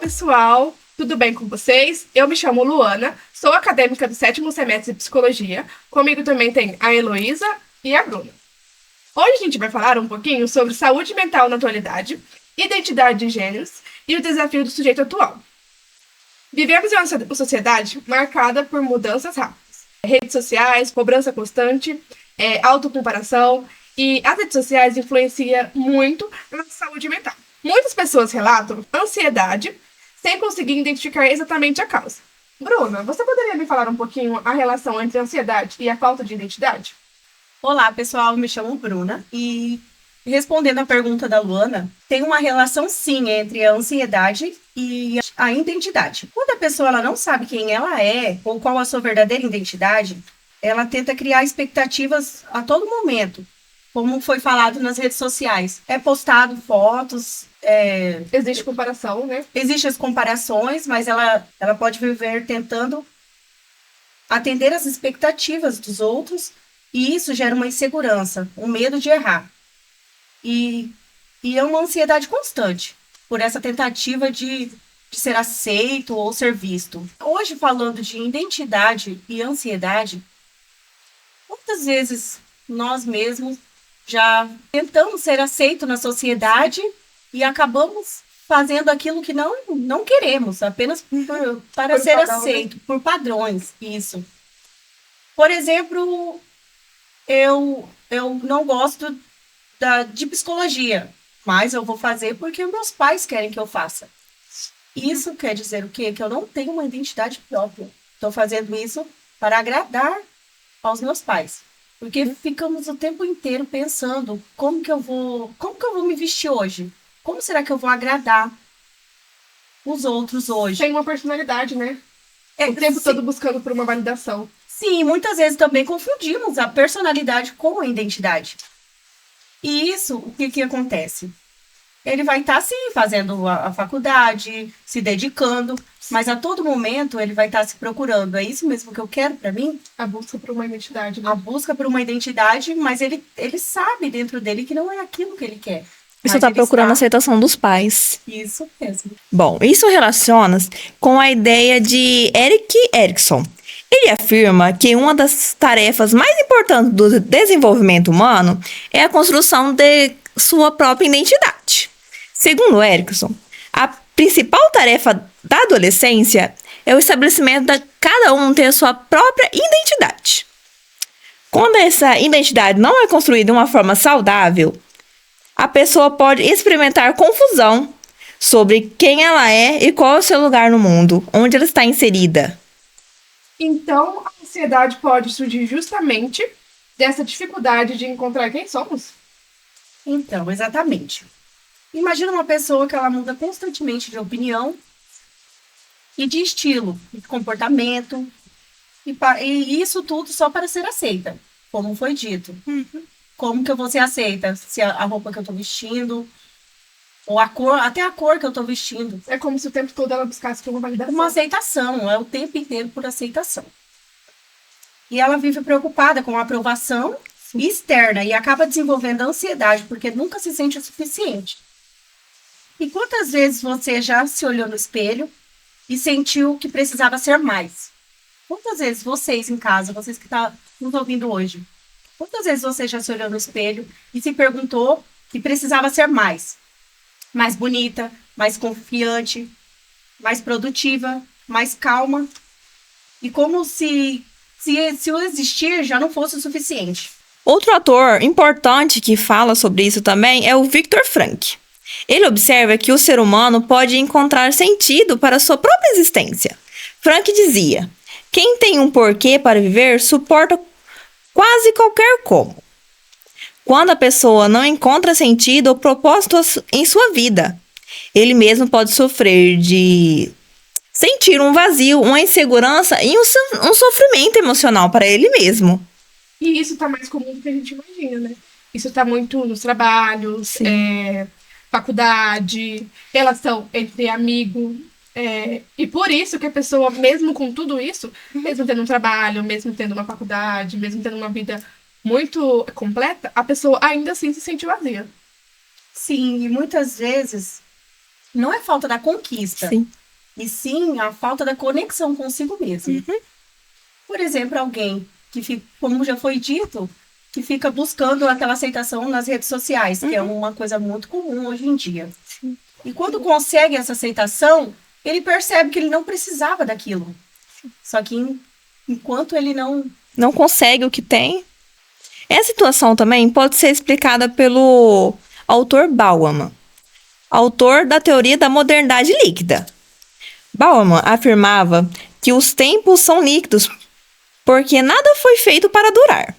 pessoal! Tudo bem com vocês? Eu me chamo Luana, sou acadêmica do 7º semestre de Psicologia. Comigo também tem a Heloísa e a Bruna. Hoje a gente vai falar um pouquinho sobre saúde mental na atualidade, identidade de gêneros e o desafio do sujeito atual. Vivemos em uma sociedade marcada por mudanças rápidas. Redes sociais, cobrança constante, autocomparação, e as redes sociais influenciam muito na saúde mental. Muitas pessoas relatam ansiedade sem conseguir identificar exatamente a causa. Bruna, você poderia me falar um pouquinho a relação entre a ansiedade e a falta de identidade? Olá, pessoal, me chamo Bruna e respondendo à pergunta da Luana, tem uma relação sim entre a ansiedade e a identidade. Quando a pessoa ela não sabe quem ela é ou qual a sua verdadeira identidade, ela tenta criar expectativas a todo momento, como foi falado nas redes sociais. É postado fotos. Existe comparação, né? Existem as comparações, mas ela pode viver tentando atender às expectativas dos outros, e isso gera uma insegurança, um medo de errar. E é uma ansiedade constante por essa tentativa de ser aceito ou ser visto. Hoje, falando de identidade e ansiedade, muitas vezes nós mesmos já tentamos ser aceitos na sociedade e acabamos fazendo aquilo que não queremos, apenas para ser aceito, por padrões, isso. Por exemplo, eu não gosto de psicologia, mas eu vou fazer porque meus pais querem que eu faça. Isso quer dizer o quê? Que eu não tenho uma identidade própria. Estou fazendo isso para agradar aos meus pais. Porque ficamos o tempo inteiro pensando como que eu vou me vestir hoje? Como será que eu vou agradar os outros hoje? Tem uma personalidade, né? O tempo todo buscando por uma validação. Sim, muitas vezes também confundimos a personalidade com a identidade. E isso, o que acontece? Ele vai estar, sim, fazendo a faculdade, se dedicando, mas a todo momento ele vai estar se procurando. É isso mesmo que eu quero para mim? A busca por uma identidade, né? A busca por uma identidade, mas ele sabe dentro dele que não é aquilo que ele quer. Você está procurando a aceitação dos pais. Isso mesmo. Bom, isso relaciona-se com a ideia de Erik Erikson. Ele afirma que uma das tarefas mais importantes do desenvolvimento humano é a construção de sua própria identidade. Segundo Erikson, a principal tarefa da adolescência é o estabelecimento de cada um ter a sua própria identidade. Quando essa identidade não é construída de uma forma saudável, a pessoa pode experimentar confusão sobre quem ela é e qual é o seu lugar no mundo, onde ela está inserida. Então, a ansiedade pode surgir justamente dessa dificuldade de encontrar quem somos? Então, exatamente. Imagina uma pessoa que ela muda constantemente de opinião e de estilo, de comportamento, e isso tudo só para ser aceita, como foi dito. Como que eu vou ser aceita? Se a roupa que eu estou vestindo, ou até a cor que eu estou vestindo. É como se o tempo todo ela buscasse por uma validação. Uma aceitação, é o tempo inteiro por aceitação. E ela vive preocupada com a aprovação externa e acaba desenvolvendo ansiedade, porque nunca se sente o suficiente. E quantas vezes você já se olhou no espelho e sentiu que precisava ser mais? Quantas vezes vocês em casa, vocês que estão nos ouvindo hoje, quantas vezes você já se olhou no espelho e se perguntou que precisava ser mais? Mais bonita, mais confiante, mais produtiva, mais calma. E como se o existir já não fosse o suficiente. Outro ator importante que fala sobre isso também é o Viktor Frankl. Ele observa que o ser humano pode encontrar sentido para a sua própria existência. Frankl dizia: quem tem um porquê para viver suporta quase qualquer como. Quando a pessoa não encontra sentido ou propósito em sua vida, ele mesmo pode sofrer de sentir um vazio, uma insegurança e um sofrimento emocional para ele mesmo. E isso está mais comum do que a gente imagina, né? Isso está muito nos trabalhos, faculdade, relação entre amigo. E por isso que a pessoa, mesmo com tudo isso, mesmo tendo um trabalho, mesmo tendo uma faculdade, mesmo tendo uma vida muito completa, a pessoa ainda assim se sente vazia. Sim, e muitas vezes não é falta da conquista, Sim. e sim a falta da conexão consigo mesmo. Por exemplo, alguém que fica, como já foi dito, que fica buscando aquela aceitação nas redes sociais, que é uma coisa muito comum hoje em dia. Sim. E quando consegue essa aceitação, ele percebe que ele não precisava daquilo. Só que enquanto ele Não consegue o que tem. Essa situação também pode ser explicada pelo autor Bauman, autor da teoria da modernidade líquida. Bauman afirmava que os tempos são líquidos porque nada foi feito para durar.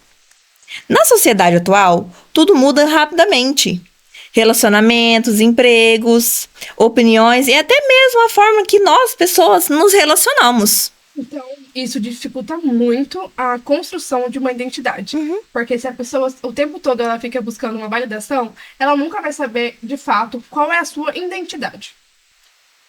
Na sociedade atual, tudo muda rapidamente. Relacionamentos, empregos, opiniões e até mesmo a forma que nós, pessoas, nos relacionamos. Então, isso dificulta muito a construção de uma identidade. Porque se a pessoa o tempo todo ela fica buscando uma validação, ela nunca vai saber, de fato, qual é a sua identidade.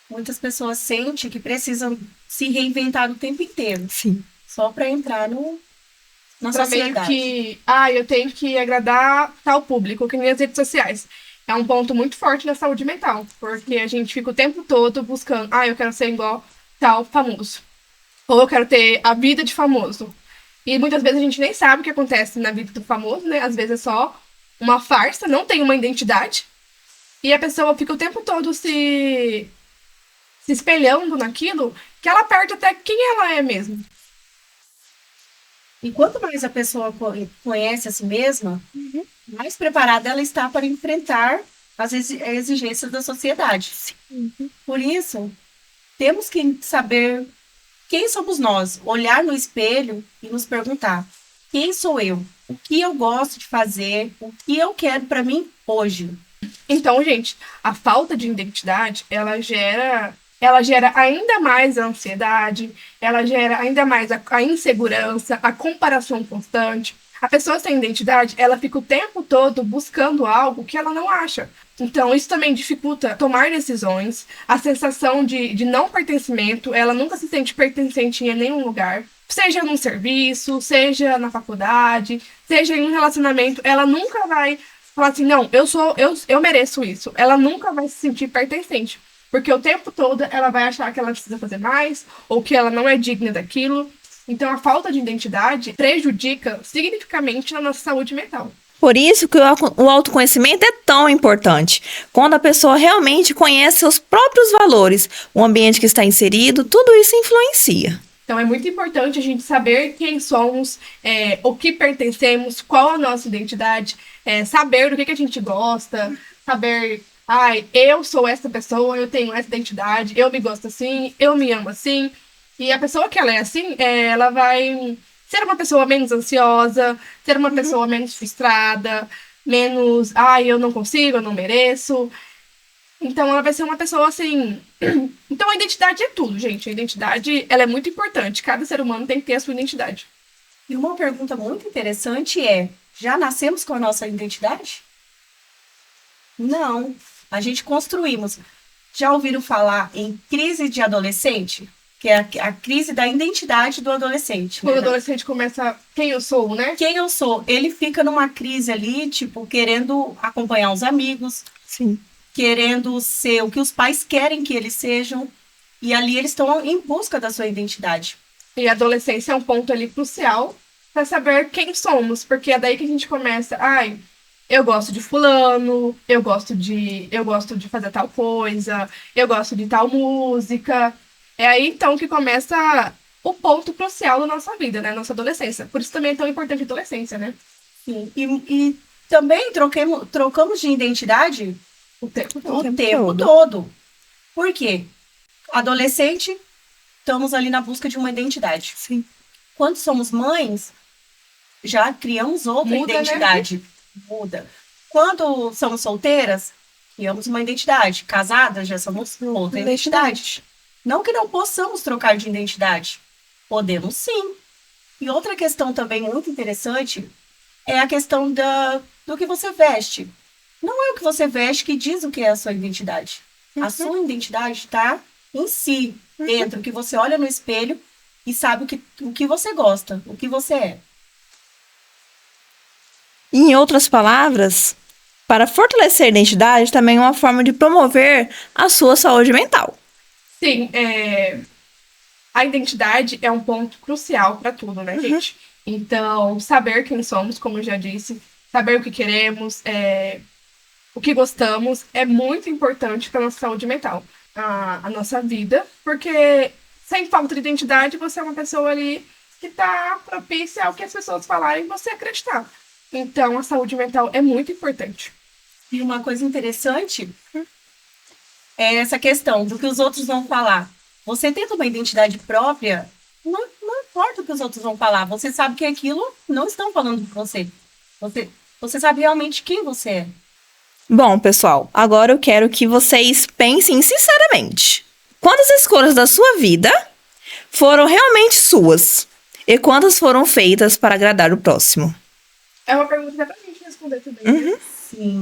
muitas pessoas sentem que precisam se reinventar o tempo inteiro, Sim. só para entrar na Pra meio sociedade. que, eu tenho que agradar tal público, que nem as redes sociais. É um ponto muito forte na saúde mental, porque a gente fica o tempo todo buscando, eu quero ser igual tal famoso. Ou eu quero ter a vida de famoso. E muitas vezes a gente nem sabe o que acontece na vida do famoso, né? Às vezes é só uma farsa, não tem uma identidade. E a pessoa fica o tempo todo se espelhando naquilo, que ela perde até quem ela é mesmo. E quanto mais a pessoa conhece a si mesma, mais preparada ela está para enfrentar as exigências da sociedade. Por isso, temos que saber quem somos nós, olhar no espelho e nos perguntar: quem sou eu? O que eu gosto de fazer? O que eu quero para mim hoje? Então, gente, a falta de identidade, ela gera ainda mais a ansiedade, ela gera ainda mais a insegurança, a comparação constante. A pessoa sem identidade, ela fica o tempo todo buscando algo que ela não acha. Então, isso também dificulta tomar decisões, a sensação de não pertencimento, ela nunca se sente pertencente em nenhum lugar. Seja num serviço, seja na faculdade, seja em um relacionamento, ela nunca vai falar assim, não, eu mereço isso. Ela nunca vai se sentir pertencente. Porque o tempo todo ela vai achar que ela precisa fazer mais, ou que ela não é digna daquilo. Então, a falta de identidade prejudica significativamente a nossa saúde mental. Por isso que o autoconhecimento é tão importante. Quando a pessoa realmente conhece seus próprios valores, o ambiente que está inserido, tudo isso influencia. Então, é muito importante a gente saber quem somos, o que pertencemos, qual a nossa identidade, saber do que a gente gosta, saber, eu sou essa pessoa, eu tenho essa identidade, eu me gosto assim, eu me amo assim. E a pessoa que ela é assim, ela vai ser uma pessoa menos ansiosa, ser uma pessoa menos frustrada, menos, eu não consigo, eu não mereço. Então, ela vai ser uma pessoa assim... Então, a identidade é tudo, gente. A identidade, ela é muito importante. Cada ser humano tem que ter a sua identidade. E uma pergunta muito interessante é: já nascemos com a nossa identidade? Não. A gente construímos. Já ouviram falar em crise de adolescente? Que é a crise da identidade do adolescente. Quando o adolescente começa, quem eu sou, né? Quem eu sou? Ele fica numa crise ali, tipo, querendo acompanhar os amigos. Sim. Querendo ser o que os pais querem que eles sejam. E ali eles estão em busca da sua identidade. E a adolescência é um ponto ali crucial para saber quem somos. Porque é daí que a gente começa, eu gosto de fulano, eu gosto de fazer tal coisa, eu gosto de tal música. É aí, então, que começa o ponto crucial da nossa vida, né? Nossa adolescência. Por isso também é tão importante a adolescência, né? Sim. E também trocamos de identidade O tempo todo. Por quê? Adolescente, estamos ali na busca de uma identidade. Sim. Quando somos mães, já criamos outra identidade. Né? Muda. Quando somos solteiras, criamos uma identidade. Casadas, já somos outra identidade. Não que não possamos trocar de identidade. Podemos sim. E outra questão também muito interessante é a questão do que você veste. Não é o que você veste que diz o que é a sua identidade. A sua identidade está em si, dentro, que você olha no espelho e sabe o que você gosta, o que você é. Em outras palavras, para fortalecer a identidade também é uma forma de promover a sua saúde mental. Sim, a identidade é um ponto crucial para tudo, né, gente? Então, saber quem somos, como eu já disse, saber o que queremos, o que gostamos, é muito importante para nossa saúde mental, a nossa vida, porque sem falta de identidade, você é uma pessoa ali que está propícia ao que as pessoas falarem e você acreditar. Então, a saúde mental é muito importante. E uma coisa interessante é essa questão do que os outros vão falar. Você tendo uma identidade própria, não importa o que os outros vão falar. Você sabe que aquilo não estão falando de você. Você sabe realmente quem você é. Bom, pessoal, agora eu quero que vocês pensem sinceramente. Quantas escolhas da sua vida foram realmente suas? E quantas foram feitas para agradar o próximo? É uma pergunta que dá pra gente responder também. Né? Sim,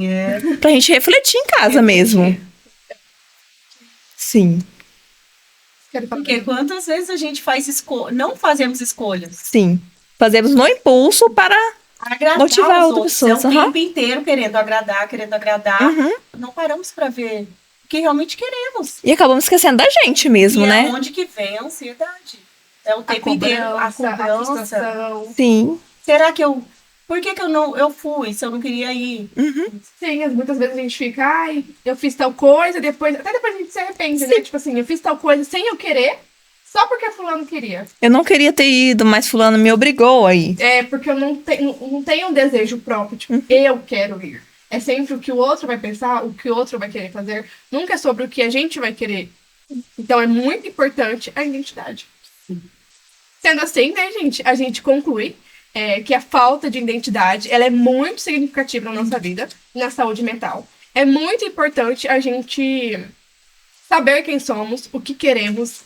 Pra gente refletir em casa mesmo. Sim, Quero falar Porque quantas vezes a gente não fazemos escolhas? sim. Fazemos no impulso para Agradar motivar os outra outros. pessoa. É o tempo inteiro querendo agradar. Uhum. Não paramos para ver o que realmente queremos. E acabamos esquecendo da gente mesmo, E né? é onde que vem a ansiedade. É o a tempo inteiro. A cobrança, a cobrança. frustração. Sim. Será que eu... Por que eu fui se eu não queria ir? Sim, muitas vezes a gente fica, ai, eu fiz tal coisa, até depois a gente se arrepende, né? Tipo assim, eu fiz tal coisa sem eu querer, só porque fulano queria. Eu não queria ter ido, mas fulano me obrigou aí. É, porque eu não tenho um desejo próprio, tipo, eu quero ir. É sempre o que o outro vai pensar, o que o outro vai querer fazer. Nunca é sobre o que a gente vai querer. Então é muito importante a identidade. Sendo assim, né, gente, a gente conclui que a falta de identidade, ela é muito significativa na nossa vida, na saúde mental. É muito importante a gente saber quem somos, o que queremos,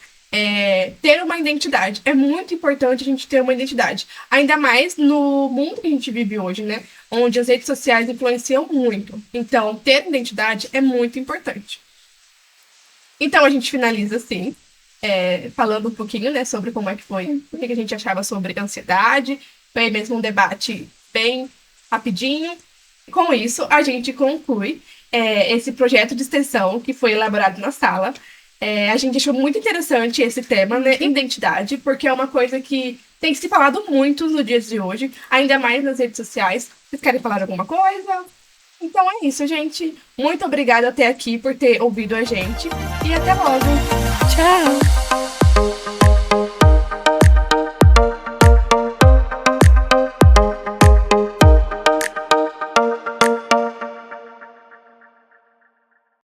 ter uma identidade. É muito importante a gente ter uma identidade. Ainda mais no mundo que a gente vive hoje, né? Onde as redes sociais influenciam muito. Então, ter identidade é muito importante. Então, a gente finaliza assim, falando um pouquinho, né, sobre como é que foi, o que a gente achava sobre ansiedade. Foi mesmo um debate bem rapidinho. Com isso, a gente conclui esse projeto de extensão que foi elaborado na sala. A gente achou muito interessante esse tema, né, identidade, porque é uma coisa que tem se falado muito nos dias de hoje, ainda mais nas redes sociais. Vocês querem falar alguma coisa? Então é isso, gente. Muito obrigada até aqui por ter ouvido a gente e até logo. Tchau.